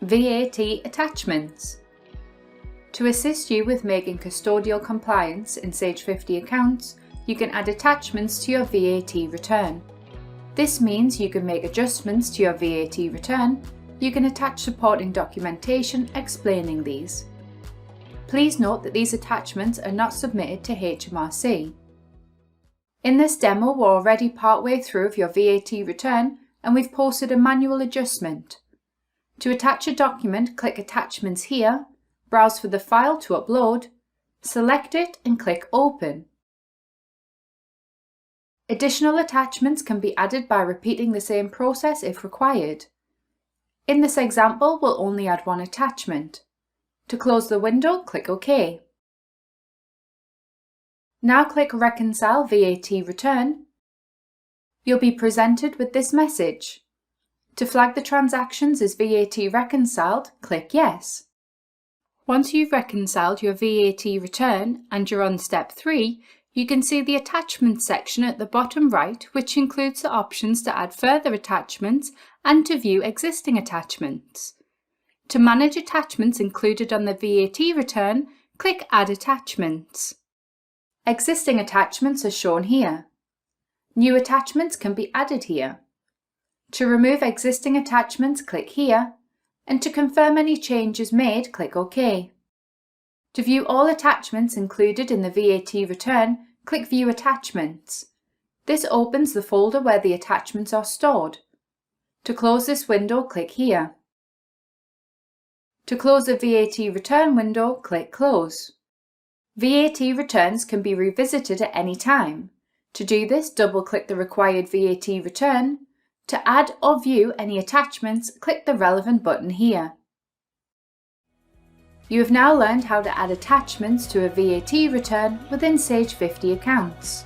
VAT attachments. To assist you with making custodial compliance in Sage 50 accounts, you can add attachments to your VAT return. This means you can make adjustments to your VAT return. You can attach supporting documentation explaining these. Please note that these attachments are not submitted to HMRC. In this demo, we're already partway through with your VAT return and we've posted a manual adjustment. To attach a document, click Attachments here, browse for the file to upload, select it and click Open. Additional attachments can be added by repeating the same process if required. In this example, we'll only add one attachment. To close the window, click OK. Now click Reconcile VAT Return. You'll be presented with this message. To flag the transactions as VAT reconciled, click Yes. Once you've reconciled your VAT return and you're on step 3, you can see the Attachments section at the bottom right, which includes the options to add further attachments and to view existing attachments. To manage attachments included on the VAT return, click Add Attachments. Existing attachments are shown here. New attachments can be added here. To remove existing attachments, click here, and to confirm any changes made, click OK. To view all attachments included in the VAT return, click View Attachments. This opens the folder where the attachments are stored. To close this window, click here. To close the VAT return window, click Close. VAT returns can be revisited at any time. To do this, double-click the required VAT return. To add or view any attachments, click the relevant button here. You have now learned how to add attachments to a VAT return within Sage 50 accounts.